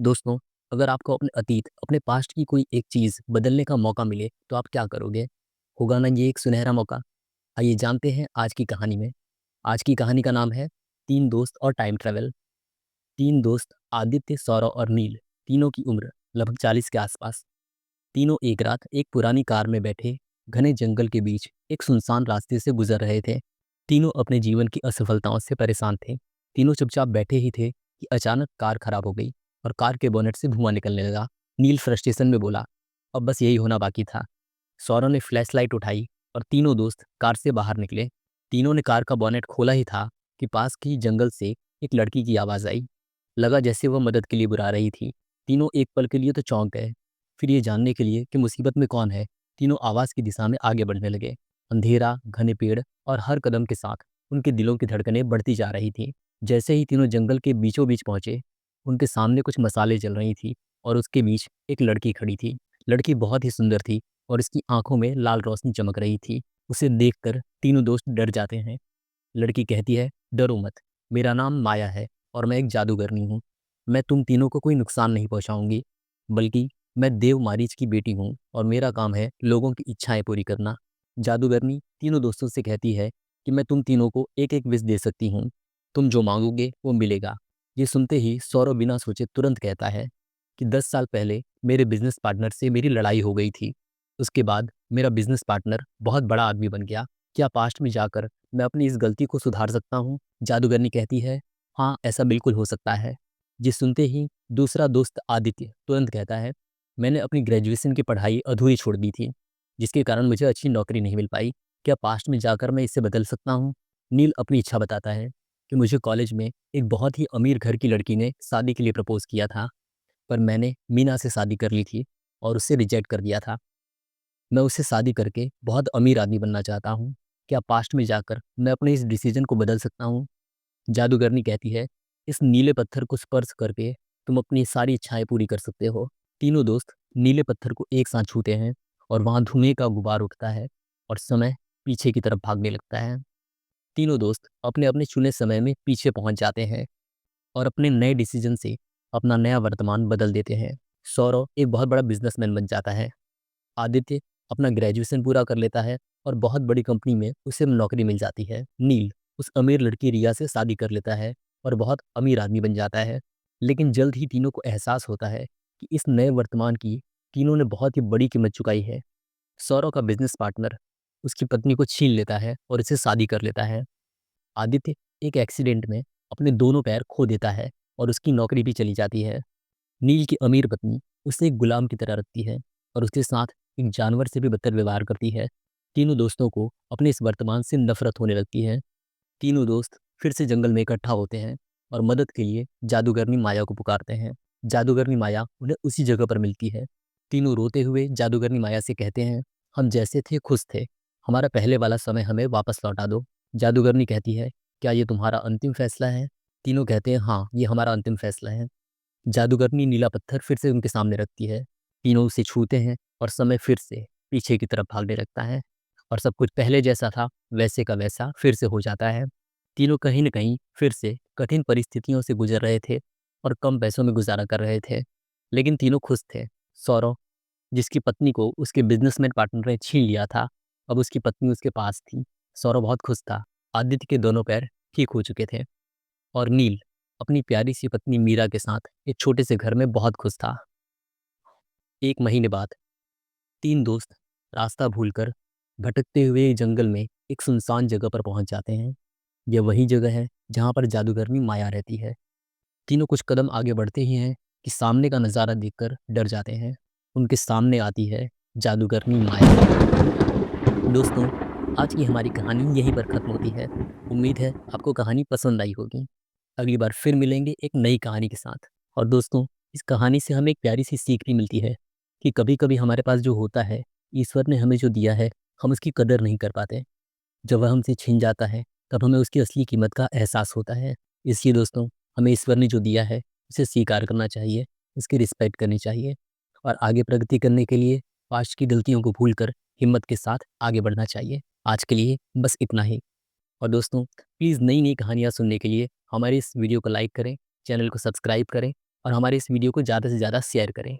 दोस्तों, अगर आपको अपने अतीत, अपने पास्ट की कोई एक चीज़ बदलने का मौका मिले, तो आप क्या करोगे? होगा ना ये एक सुनहरा मौका? आइए जानते हैं आज की कहानी में। आज की कहानी का नाम है 3 दोस्त और टाइम ट्रैवल। 3 दोस्त आदित्य, सौरव और नील, तीनों की उम्र लगभग 40 के आसपास। तीनों एक रात एक पुरानी कार में बैठे घने जंगल के बीच एक सुनसान रास्ते से गुजर रहे थे। तीनों अपने जीवन की असफलताओं से परेशान थे। तीनों चुपचाप बैठे ही थे कि अचानक कार खराब हो गई और कार के बोनेट से धुआं निकलने लगा। नील फ्रस्ट्रेशन में बोला, अब बस यही होना बाकी था। सौरव ने फ्लैशलाइट उठाई और तीनों दोस्त कार से बाहर निकले। तीनों ने कार का बोनेट खोला ही था कि पास की जंगल से एक लड़की की आवाज़ आई। लगा जैसे वह मदद के लिए बुला रही थी। तीनों एक पल के लिए तो चौंक गए। फिर ये जानने के लिए कि मुसीबत में कौन है, तीनों आवाज़ की दिशा में आगे बढ़ने लगे। अंधेरा, घने पेड़ और हर कदम के साथ उनके दिलों की धड़कनें बढ़ती जा रही थी। जैसे ही तीनों जंगल के बीचों बीच पहुंचे, उनके सामने कुछ मसाले जल रही थी और उसके बीच एक लड़की खड़ी थी। लड़की बहुत ही सुंदर थी और इसकी आंखों में लाल रोशनी चमक रही थी। उसे देखकर तीनों दोस्त डर जाते हैं। लड़की कहती है, डरो मत, मेरा नाम माया है और मैं एक जादूगरनी हूँ। मैं तुम तीनों को कोई नुकसान नहीं पहुँचाऊंगी, बल्कि मैं देव मारीच की बेटी हूँ और मेरा काम है लोगों की इच्छाएं पूरी करना। जादूगरनी तीनों दोस्तों से कहती है कि मैं तुम तीनों को एक एक विश दे सकती हूँ। तुम जो मांगोगे वो मिलेगा। ये सुनते ही सौरव बिना सोचे तुरंत कहता है कि 10 साल पहले मेरे बिजनेस पार्टनर से मेरी लड़ाई हो गई थी। उसके बाद मेरा बिजनेस पार्टनर बहुत बड़ा आदमी बन गया। क्या पास्ट में जाकर मैं अपनी इस गलती को सुधार सकता हूँ? जादूगरनी कहती है, हाँ ऐसा बिल्कुल हो सकता है। ये सुनते ही दूसरा दोस्त आदित्य तुरंत कहता है, मैंने अपनी ग्रेजुएशन की पढ़ाई अधूरी छोड़ दी थी, जिसके कारण मुझे अच्छी नौकरी नहीं मिल पाई। क्या पास्ट में जाकर मैं इसे बदल सकता हूँ? नील अपनी इच्छा बताता है कि मुझे कॉलेज में एक बहुत ही अमीर घर की लड़की ने शादी के लिए प्रपोज किया था, पर मैंने मीना से शादी कर ली थी और उससे रिजेक्ट कर दिया था। मैं उससे शादी करके बहुत अमीर आदमी बनना चाहता हूँ। क्या पास्ट में जाकर मैं अपने इस डिसीजन को बदल सकता हूँ? जादूगरनी कहती है, इस नीले पत्थर को स्पर्श करके तुम अपनी सारी इच्छाएं पूरी कर सकते हो। तीनों दोस्त नीले पत्थर को एक साथ छूते हैं और वहां धुएं का गुबार उठता है और समय पीछे की तरफ भागने लगता है। तीनों दोस्त अपने अपने चुने समय में पीछे पहुंच जाते हैं और अपने नए डिसीजन से अपना नया वर्तमान बदल देते हैं। सौरव एक बहुत बड़ा बिजनेसमैन बन जाता है। आदित्य अपना ग्रेजुएशन पूरा कर लेता है और बहुत बड़ी कंपनी में उसे नौकरी मिल जाती है। नील उस अमीर लड़की रिया से शादी कर लेता है और बहुत अमीर आदमी बन जाता है। लेकिन जल्द ही तीनों को एहसास होता है कि इस नए वर्तमान की तीनों ने बहुत ही बड़ी कीमत चुकाई है। सौरव का बिजनेस पार्टनर उसकी पत्नी को छीन लेता है और इसे शादी कर लेता है। आदित्य एक एक्सीडेंट में अपने दोनों पैर खो देता है और उसकी नौकरी भी चली जाती है। नील की अमीर पत्नी उसे एक गुलाम की तरह रखती है और उसके साथ एक जानवर से भी बदतर व्यवहार करती है। तीनों दोस्तों को अपने इस वर्तमान से नफरत होने लगती है। तीनों दोस्त फिर से जंगल में इकट्ठा होते हैं और मदद के लिए जादूगरनी माया को पुकारते हैं। जादूगरनी माया उन्हें उसी जगह पर मिलती है। तीनों रोते हुए जादूगरनी माया से कहते हैं, हम जैसे थे खुश थे, हमारा पहले वाला समय हमें वापस लौटा दो। जादूगरनी कहती है, क्या ये तुम्हारा अंतिम फैसला है? तीनों कहते हैं, हाँ ये हमारा अंतिम फैसला है। जादूगरनी नीला पत्थर फिर से उनके सामने रखती है। तीनों उसे छूते हैं और समय फिर से पीछे की तरफ भागने लगता है और सब कुछ पहले जैसा था वैसे का वैसा फिर से हो जाता है। तीनों कहीं न कहीं फिर से कठिन परिस्थितियों से गुजर रहे थे और कम पैसों में गुजारा कर रहे थे, लेकिन तीनों खुश थे। सौरव, जिसकी पत्नी को उसके बिजनेसमैन पार्टनर ने छीन लिया था, अब उसकी पत्नी उसके पास थी। सौरव बहुत खुश था। आदित्य के दोनों पैर ठीक हो चुके थे और नील अपनी प्यारी सी पत्नी मीरा के साथ एक छोटे से घर में बहुत खुश था। 1 महीने बाद 3 दोस्त रास्ता भूलकर भटकते हुए जंगल में एक सुनसान जगह पर पहुंच जाते हैं। यह वही जगह है जहां पर जादूगरनी माया रहती है। तीनों कुछ कदम आगे बढ़ते ही हैं कि सामने का नज़ारा देखकर डर जाते हैं। उनके सामने आती है जादूगरनी माया। दोस्तों, आज की हमारी कहानी यहीं पर ख़त्म होती है। उम्मीद है आपको कहानी पसंद आई होगी। अगली बार फिर मिलेंगे एक नई कहानी के साथ। और दोस्तों, इस कहानी से हमें एक प्यारी सी सीख भी मिलती है कि कभी-कभी हमारे पास जो होता है, ईश्वर ने हमें जो दिया है, हम उसकी कदर नहीं कर पाते। जब वह हमसे छिन जाता है, तब हमें उसकी असली कीमत का एहसास होता है। इसलिए दोस्तों, हमें ईश्वर ने जो दिया है, उसे स्वीकार करना चाहिए, उसकी रिस्पेक्ट करनी चाहिए और आगे प्रगति करने के लिए पास्ट की गलतियों को भूलकर हिम्मत के साथ आगे बढ़ना चाहिए। आज के लिए बस इतना ही। और दोस्तों, प्लीज़ नई-नई कहानियाँ सुनने के लिए हमारे इस वीडियो को लाइक करें, चैनल को सब्सक्राइब करें और हमारे इस वीडियो को ज़्यादा से ज़्यादा शेयर करें।